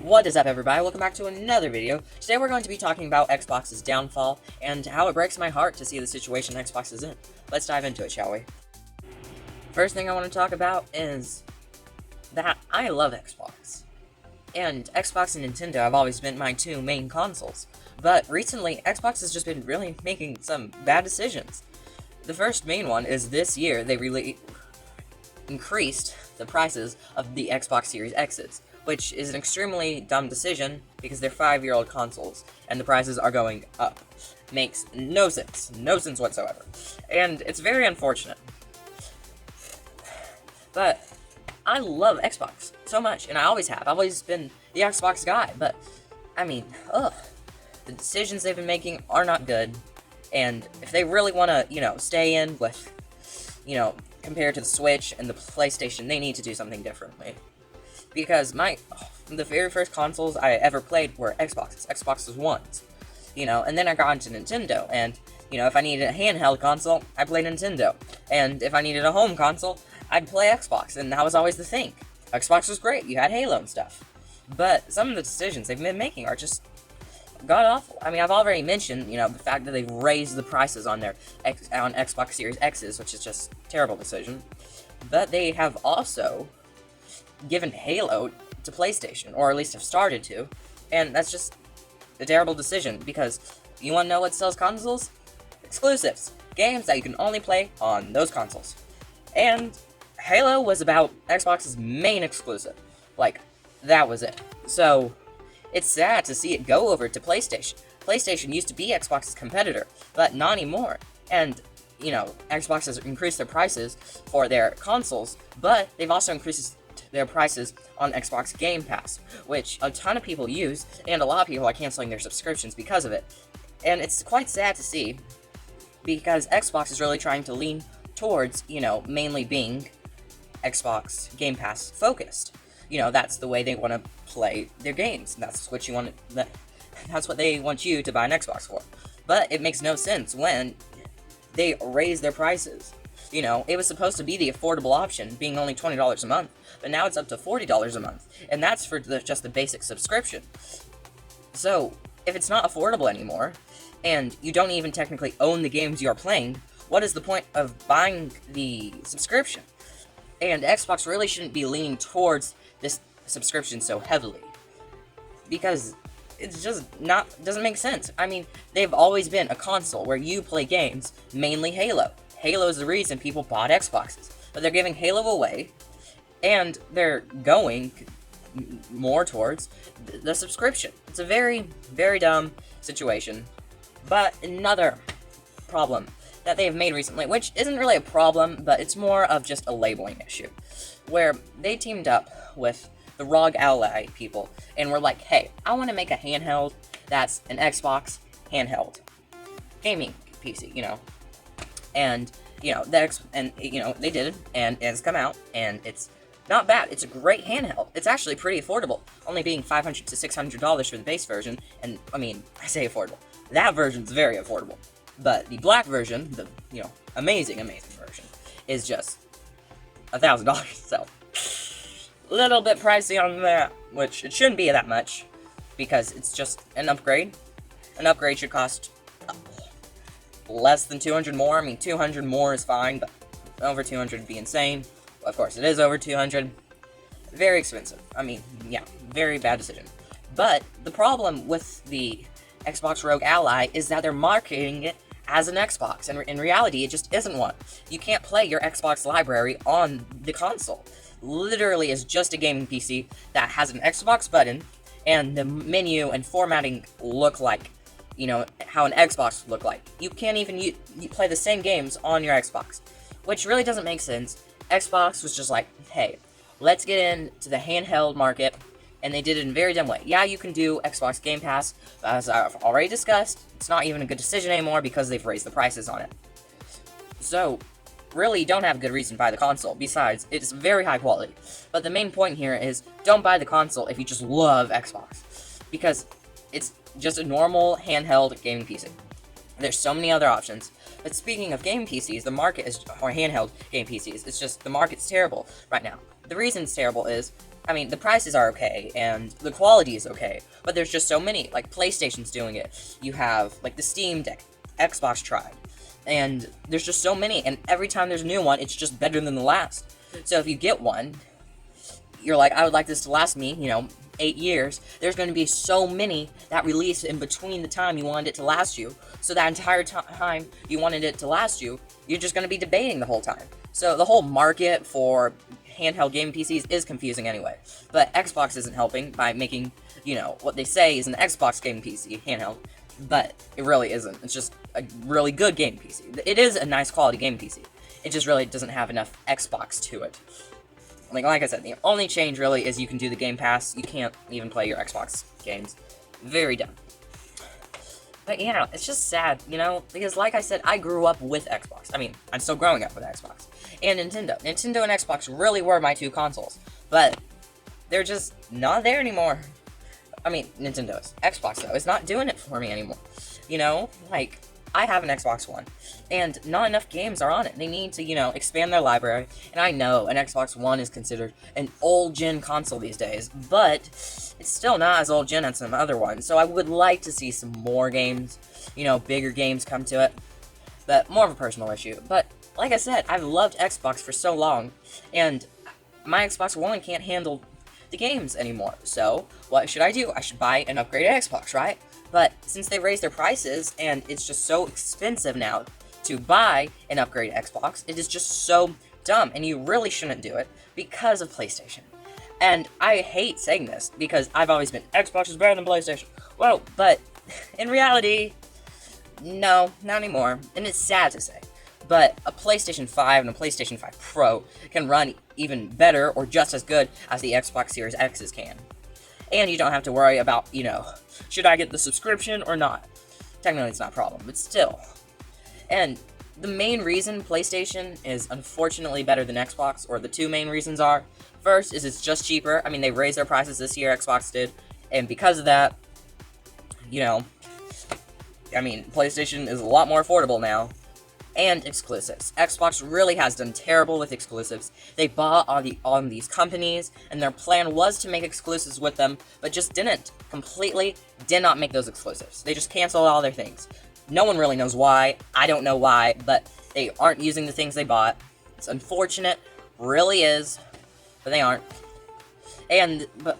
What is up, everybody? Welcome back to another video. Today we're going to be talking about Xbox's downfall and how it breaks my heart to see the situation Xbox is in. Let's dive into it, shall we? First thing I want to talk about is that I love Xbox. And Xbox and Nintendo have always been my two main consoles. But recently, Xbox has just been really making some bad decisions. The first main one is this year they really increased the prices of the Xbox Series X's, which is an extremely dumb decision because they're 5-year-old consoles, and the prices are going up. Makes no sense whatsoever. And it's very unfortunate. But I love Xbox so much, and I always have. I've always been the Xbox guy, but, I mean, the decisions they've been making are not good, and if they really want to, stay in with, compared to the Switch and the PlayStation, they need to do something differently. Because the very first consoles I ever played were Xbox Ones, and then I got into Nintendo, and, if I needed a handheld console, I played Nintendo, and if I needed a home console, I'd play Xbox, and that was always the thing. Xbox was great, you had Halo and stuff, but some of the decisions they've been making are just god-awful. I mean, I've already mentioned, the fact that they've raised the prices on their on Xbox Series X's, which is just a terrible decision, but they have also given Halo to PlayStation, or at least have started to, and that's just a terrible decision, because you want to know what sells consoles? Exclusives. Games that you can only play on those consoles. And Halo was about Xbox's main exclusive. Like, that was it. So, it's sad to see it go over to PlayStation. PlayStation used to be Xbox's competitor, but not anymore. And, Xbox has increased their prices for their consoles, but they've also increased their prices on Xbox Game Pass, which a ton of people use, and a lot of people are canceling their subscriptions because of it. And it's quite sad to see, because Xbox is really trying to lean towards, mainly being Xbox Game Pass focused. That's the way they want to play their games. That's what that's what they want you to buy an Xbox for. But it makes no sense when they raise their prices. It was supposed to be the affordable option, being only $20 a month, but now it's up to $40 a month, and that's for just the basic subscription. So, if it's not affordable anymore, and you don't even technically own the games you are playing, what is the point of buying the subscription? And Xbox really shouldn't be leaning towards this subscription so heavily, because it's just doesn't make sense. I mean, they've always been a console where you play games, mainly Halo. Halo is the reason people bought Xboxes, but they're giving Halo away, and they're going more towards the subscription. It's a very, very dumb situation. But another problem that they have made recently, which isn't really a problem, but it's more of just a labeling issue, where they teamed up with the ROG Ally people, and were like, hey, I want to make a handheld that's an Xbox handheld gaming PC, and they did it, and it's come out, and it's not bad. It's a great handheld. It's actually pretty affordable, only being $500 to $600 for the base version, and I mean, I say affordable. That version's very affordable, but the black version, the amazing version, is just $1,000. So, a little bit pricey on that, which it shouldn't be that much, because it's just an upgrade. An upgrade should cost less than 200 more. I mean, 200 more is fine, but over 200 would be insane. Well, of course, it is over 200. Very expensive. I mean, yeah, very bad decision. But the problem with the Xbox ROG Ally is that they're marketing it as an Xbox, and in reality, it just isn't one. You can't play your Xbox library on the console. Literally, it's just a gaming PC that has an Xbox button, and the menu and formatting look like, how an Xbox would look like. You can't even you play the same games on your Xbox, which really doesn't make sense. Xbox was just like, hey, let's get into the handheld market, and they did it in a very dumb way. Yeah, you can do Xbox Game Pass, but as I've already discussed, it's not even a good decision anymore because they've raised the prices on it. So, really, you don't have a good reason to buy the console. Besides, it's very high quality. But the main point here is, don't buy the console if you just love Xbox, because it's just a normal handheld gaming PC. There's so many other options. But speaking of game PCs, the market is, or handheld game PCs, it's just, the market's terrible right now. The reason it's terrible is, I mean, the prices are okay, and the quality is okay, but there's just so many. Like, PlayStation's doing it. You have, like, the Steam Deck, Xbox tried, and there's just so many, and every time there's a new one, it's just better than the last. So if you get one, you're like, I would like this to last me, 8 years. There's going to be so many that release in between the time you wanted it to last you. So that entire time you wanted it to last you, you're just going to be debating the whole time. So the whole market for handheld gaming PCs is confusing anyway. But Xbox isn't helping by making, what they say is an Xbox gaming PC handheld. But it really isn't. It's just a really good gaming PC. It is a nice quality gaming PC. It just really doesn't have enough Xbox to it. Like I said, the only change really is you can do the Game Pass. You can't even play your Xbox games. Very dumb. But yeah, it's just sad, because like I said, I grew up with Xbox. I mean, I'm still growing up with Xbox. And Nintendo. Nintendo and Xbox really were my two consoles. But they're just not there anymore. I mean, Nintendo's. Xbox, though, is not doing it for me anymore. Like, I have an Xbox One, and not enough games are on it. They need to, expand their library, and I know an Xbox One is considered an old-gen console these days, but it's still not as old-gen as some other ones, so I would like to see some more games, bigger games come to it, but more of a personal issue. But, like I said, I've loved Xbox for so long, and my Xbox One can't handle the games anymore, so what should I do? I should buy an upgraded Xbox, right? But since they raised their prices, and it's just so expensive now to buy an upgraded Xbox, it is just so dumb, and you really shouldn't do it because of PlayStation. And I hate saying this, because I've always been, Xbox is better than PlayStation. Well, but in reality, no, not anymore, and it's sad to say. But a PlayStation 5 and a PlayStation 5 Pro can run even better or just as good as the Xbox Series X's can. And you don't have to worry about, should I get the subscription or not? Technically, it's not a problem, but still. And the main reason PlayStation is unfortunately better than Xbox, or the two main reasons are, first is it's just cheaper. I mean, they raised their prices this year, Xbox did, and because of that, PlayStation is a lot more affordable now. And exclusives. Xbox really has done terrible with exclusives. They bought on these companies, and their plan was to make exclusives with them, but just completely did not make those exclusives. They just canceled all their things. No one really knows why. I don't know why, but they aren't using the things they bought. It's unfortunate, really is, but they aren't. But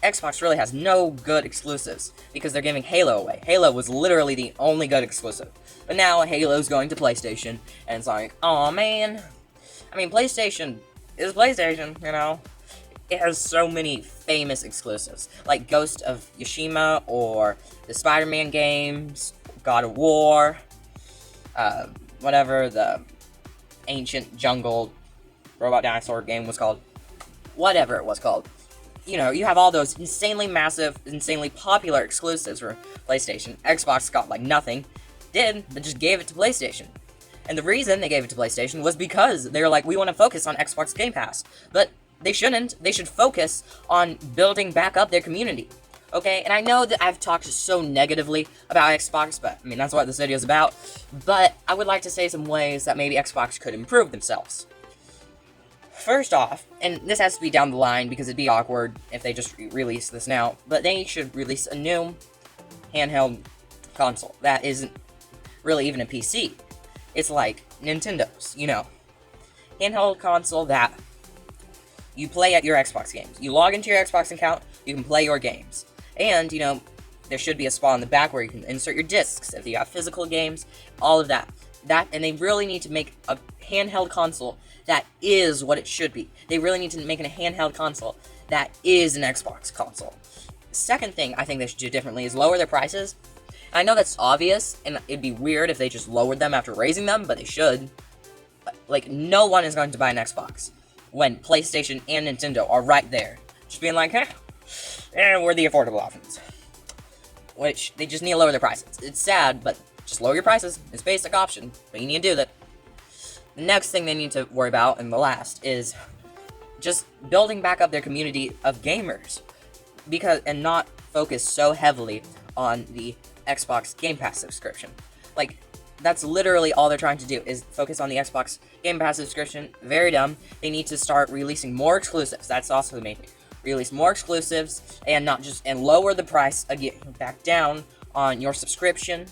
Xbox really has no good exclusives, because they're giving Halo away. Halo was literally the only good exclusive. But now Halo's going to PlayStation, and it's like, aw, man. I mean, PlayStation is PlayStation, It has so many famous exclusives, like Ghost of Tsushima, or the Spider-Man games, God of War, whatever the ancient jungle robot dinosaur game was called. Whatever it was called. You have all those insanely massive, insanely popular exclusives for PlayStation. Xbox got, nothing. But just gave it to PlayStation. And the reason they gave it to PlayStation was because they were like, we want to focus on Xbox Game Pass. But they shouldn't. They should focus on building back up their community. Okay? And I know that I've talked so negatively about Xbox, but, that's what this video is about. But I would like to say some ways that maybe Xbox could improve themselves. First off, and this has to be down the line because it'd be awkward if they just release this now, but they should release a new handheld console that isn't really even a PC. It's like Nintendo's, handheld console that you play at your Xbox games. You log into your Xbox account, you can play your games. And, there should be a spot in the back where you can insert your discs if you have physical games, all of that. And they really need to make a handheld console that is what it should be. They really need to make a handheld console that is an Xbox console. Second thing I think they should do differently is lower their prices. I know that's obvious, and it'd be weird if they just lowered them after raising them, but they should. No one is going to buy an Xbox when PlayStation and Nintendo are right there. Just being like, we're the affordable options. Which, they just need to lower their prices. It's sad, but just lower your prices. It's a basic option, but you need to do that. The next thing they need to worry about, and the last, is just building back up their community of gamers. And not focus so heavily on the Xbox Game Pass subscription. That's literally all they're trying to do, is focus on the Xbox Game Pass subscription. Very dumb. They need to start releasing more exclusives. That's also the main thing. Release more exclusives, and not just, and lower the price again, back down on your subscription,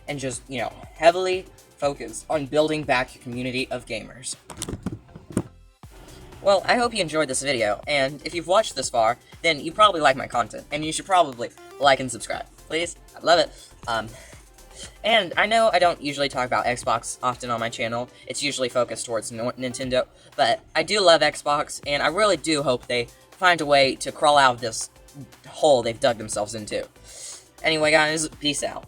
and just, heavily focus on building back your community of gamers. Well, I hope you enjoyed this video, and if you've watched this far, then you probably like my content, and you should probably like and subscribe. Please? I'd love it. And I know I don't usually talk about Xbox often on my channel. It's usually focused towards Nintendo, but I do love Xbox, and I really do hope they find a way to crawl out of this hole they've dug themselves into. Anyway, guys, peace out.